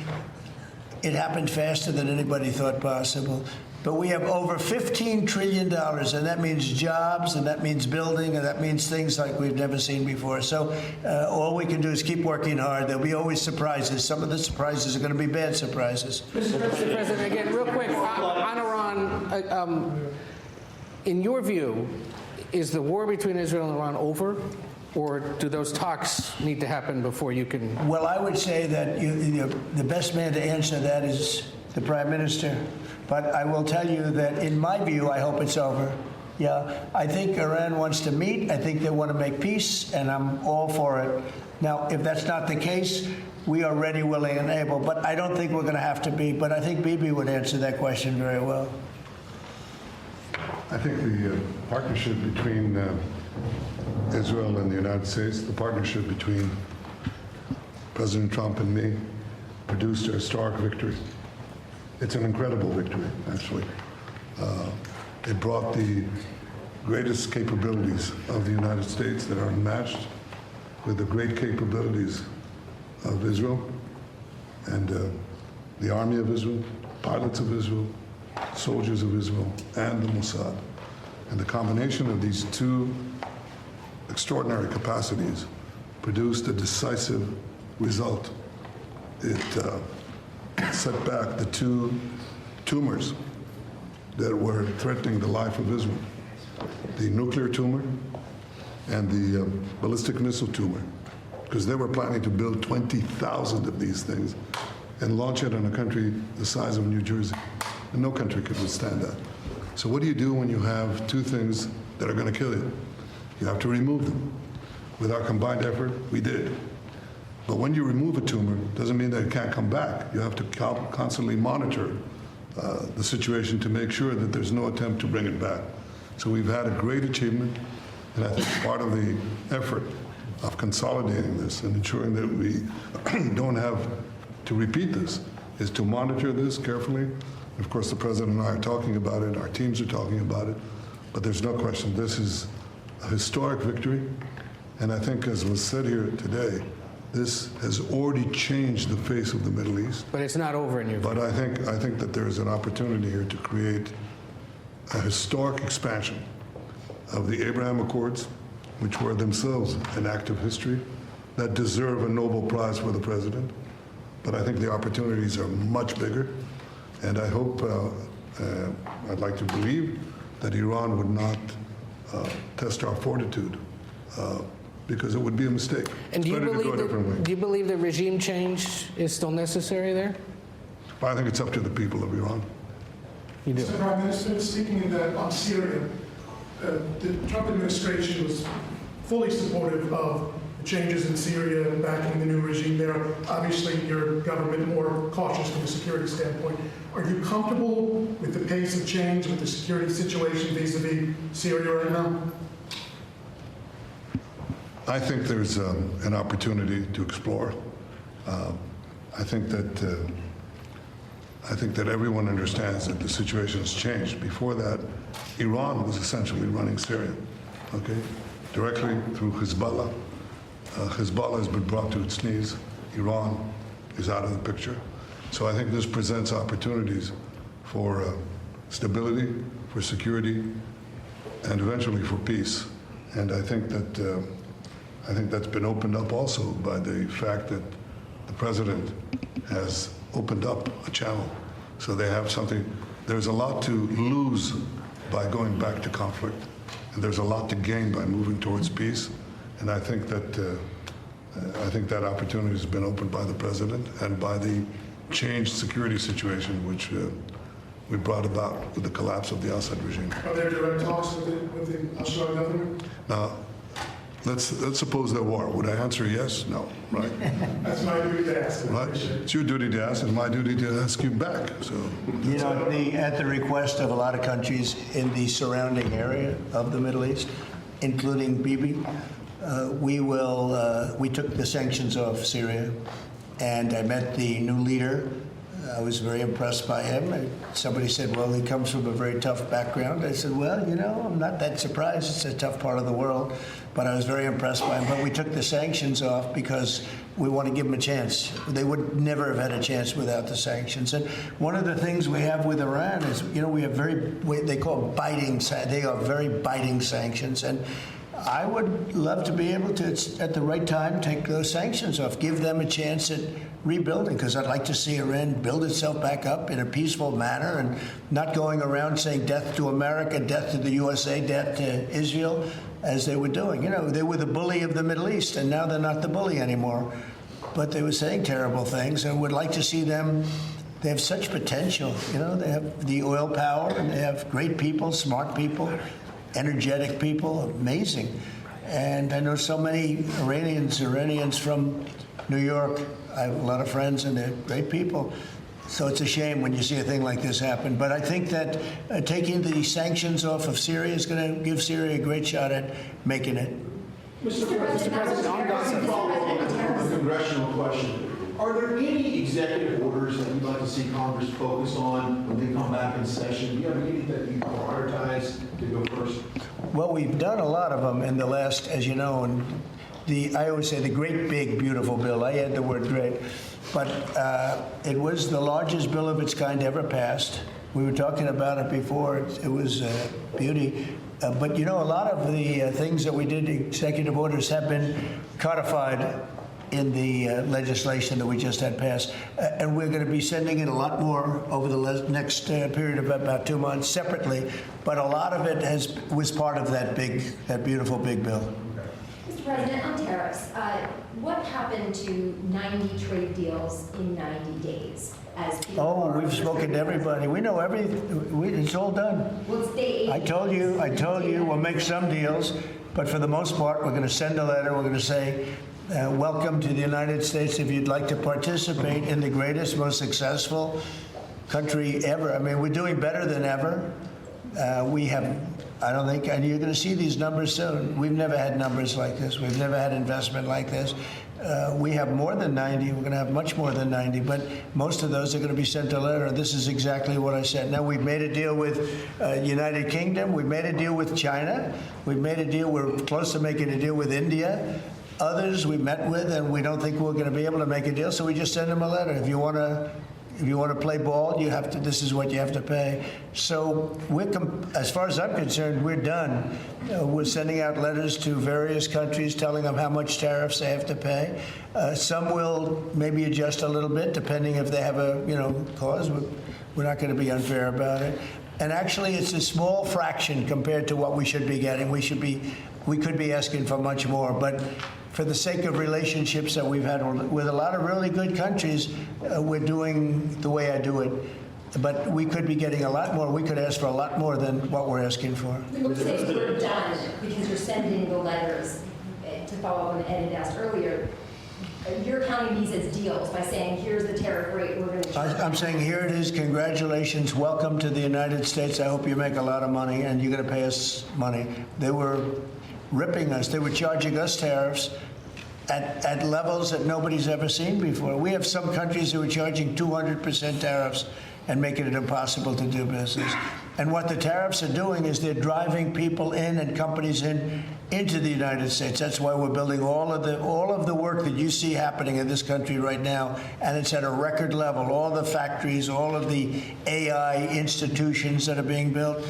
it happened faster than anybody thought possible. But we have over $15 trillion, and that means jobs, and that means building, and that means things like we've never seen before. So all we can do is keep working hard. There'll be always surprises. Some of the surprises are going to be bad surprises. Mr. President, again, real quick, on Iran, in your view, is the war between Israel and Iran over? Or do those talks need to happen before you can? Well, I would say that the best man to answer that is the Prime Minister. But I will tell you that, in my view, I hope it's over. Yeah, I think Iran wants to meet. I think they want to make peace, and I'm all for it. Now, if that's not the case, we are ready, willing, and able. But I don't think we're going to have to be. But I think Bibi would answer that question very well. I think the partnership between Israel and the United States, the partnership between President Trump and me, produced a historic victory. It's an incredible victory, actually. It brought the greatest capabilities of the United States that are unmatched with the great capabilities of Israel and the Army of Israel, pilots of Israel, soldiers of Israel, and the Mossad. And the combination of these 2 extraordinary capacities produced a decisive result. It set back the 2 tumors that were threatening the life of Israel, the nuclear tumor and the ballistic missile tumor, because they were planning to build 20,000 of these things and launch it on a country the size of New Jersey. And no country could withstand that. So what do you do when you have 2 things that are going to kill you? You have to remove them. With our combined effort, we did. But when you remove a tumor, doesn't mean that it can't come back. You have to constantly monitor the situation to make sure that there's no attempt to bring it back. So we've had a great achievement, and I think part of the effort of consolidating this and ensuring that we don't have to repeat this is to monitor this carefully. Of course, the President and I are talking about it, our teams are talking about it, but there's no question this is a historic victory, and I think, as was said here today, this has already changed the face of the Middle East. But it's not over in your view. But I think that there is an opportunity here to create a historic expansion of the Abraham Accords, which were themselves an act of history that deserve a Nobel Prize for the President. But I think the opportunities are much bigger, and I hope, I'd like to believe that Iran would not test our fortitude, because it would be a mistake. And do you believe that regime change is still necessary there? Well, I think it's up to the people of Iran. You do. Mr. Prime Minister, speaking on Syria, the Trump administration was fully supportive of the changes in Syria, backing the new regime there. Obviously, your government more cautious from a security standpoint. Are you comfortable with the pace of change, with the security situation vis-a-vis Syria right now? I think there's an opportunity to explore. I think that everyone understands that the situation has changed. Before that, Iran was essentially running Syria, okay, directly through Hezbollah. Hezbollah has been brought to its knees. Iran is out of the picture. So I think this presents opportunities for stability, for security, and eventually for peace. And I think that I think that's been opened up also by the fact that the president has opened up a channel. So they have something, there's a lot to lose by going back to conflict, and there's a lot to gain by moving towards peace. And I think that opportunity has been opened by the president and by the changed security situation which we brought about with the collapse of the Assad regime. Are there direct talks with the Australian government? Now, let's suppose there were. Would I answer yes? No, right? That's my duty to ask. Right? It's your duty to ask, and my duty to ask you back. So, You know, at the request of a lot of countries in the surrounding area of the Middle East, including Bibi, we took the sanctions off Syria, and I met the new leader. I was very impressed by him. Somebody said, well, he comes from a very tough background. I said, well, you know, I'm not that surprised. It's a tough part of the world. But I was very impressed by him. But we took the sanctions off because we want to give them a chance. They would never have had a chance without the sanctions. And one of the things we have with Iran is, you know, we have they call biting, they are very biting sanctions. And I would love to be able to, at the right time, take those sanctions off, give them a chance at rebuilding, because I'd like to see Iran build itself back up in a peaceful manner and not going around saying death to America, death to the USA, death to Israel, as they were doing. You know, they were the bully of the Middle East, and now they're not the bully anymore. But they were saying terrible things, and would like to see them. They have such potential. You know, they have the oil power, and they have great people, smart people, energetic people, amazing. And I know so many Iranians from New York. I have a lot of friends, and they're great people. So it's a shame when you see a thing like this happen. But I think that taking the sanctions off of Syria is going to give Syria a great shot at making it. Mr. President, on a congressional question. Are there any executive orders that you'd like to see Congress focus on when they come back in session? Do you have any that you prioritize to go first? Well, we've done a lot of them in the last, as you know, and I always say the great, big, beautiful bill. I add the word great. But it was the largest bill of its kind ever passed. We were talking about it before. It was beauty. But, you know, a lot of the things that we did, executive orders, have been codified in the legislation that we just had passed. And we're going to be sending in a lot more over the next period of about 2 months separately. But a lot of it was part of that beautiful big bill. Mr. President, on tariffs, what happened to 90 trade deals in 90 days? We've spoken to everybody. We know everything. It's all done. Well, I told you, we'll make some deals, but for the most part, we're going to send a letter. We're going to say, welcome to the United States. If you'd like to participate in the greatest, most successful country ever. I mean, we're doing better than ever. We have, I don't think, and you're going to see these numbers soon. We've never had numbers like this. We've never had investment like this. We have more than 90. We're going to have much more than 90, but most of those are going to be sent a letter. This is exactly what I said. Now, we've made a deal with United Kingdom. We've made a deal with China. We've made a deal. We're close to making a deal with India. Others we met with, and we don't think we're going to be able to make a deal, so we just send them a letter. If you want to play ball, you have to. This is what you have to pay. So, as far as I'm concerned, we're done. We're sending out letters to various countries, telling them how much tariffs they have to pay. Some will maybe adjust a little bit, depending if they have a cause. We're not going to be unfair about it. And actually, it's a small fraction compared to what we should be getting. We could be asking for much more, but for the sake of relationships that we've had with a lot of really good countries, we're doing the way I do it. But we could be getting a lot more. We could ask for a lot more than what we're asking for. Let's say we're done because you're sending the letters. To follow up on Ed had asked earlier, you're counting these as deals by saying, here's the tariff rate we're going to charge. I'm saying, here it is. Congratulations. Welcome to the United States. I hope you make a lot of money, and you're going to pay us money. They were ripping us. They were charging us tariffs at levels that nobody's ever seen before. We have some countries who are charging 200% tariffs and making it impossible to do business. And what the tariffs are doing is they're driving people in and companies into the United States. That's why we're building all of the work that you see happening in this country right now, and it's at a record level. All the factories, all of the AI institutions that are being built.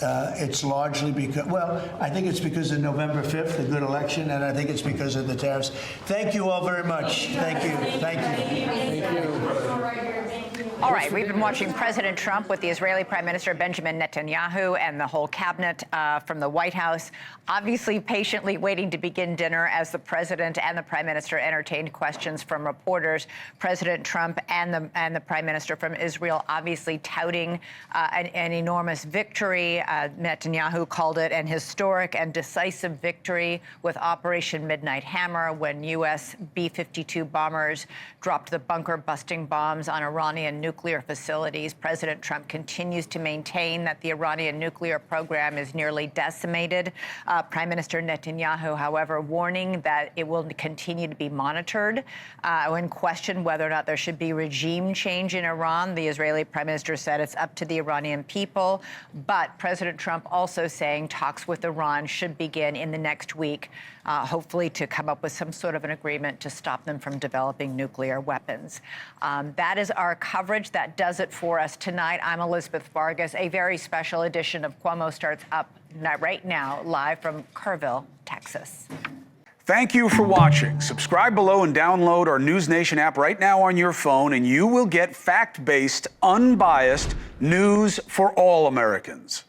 It's largely because, well, I think it's because of November 5th, a good election, and I think it's because of the tariffs. Thank you all very much. Thank you. Thank you. Thank you. All right, we've been watching President Trump with the Israeli Prime Minister Benjamin Netanyahu and the whole cabinet from the White House, obviously patiently waiting to begin dinner as the president and the prime minister entertained questions from reporters. President Trump and the prime minister from Israel obviously touting an enormous victory. Netanyahu called it an historic and decisive victory with Operation Midnight Hammer, when U.S. B-52 bombers dropped the bunker-busting bombs on Iranian nuclear facilities. President Trump continues to maintain that the Iranian nuclear program is nearly decimated. Prime Minister Netanyahu, however, warning that it will continue to be monitored. When questioned whether or not there should be regime change in Iran, the Israeli Prime Minister said it's up to the Iranian people. But President Trump also saying talks with Iran should begin in the next week, hopefully to come up with some sort of an agreement to stop them from developing nuclear weapons. That is our coverage. That does it for us tonight. I'm Elizabeth Vargas. A very special edition of Cuomo starts up right now, live from Kerrville, Texas. Thank you for watching. Subscribe below and download our NewsNation app right now on your phone, and you will get fact-based, unbiased news for all Americans.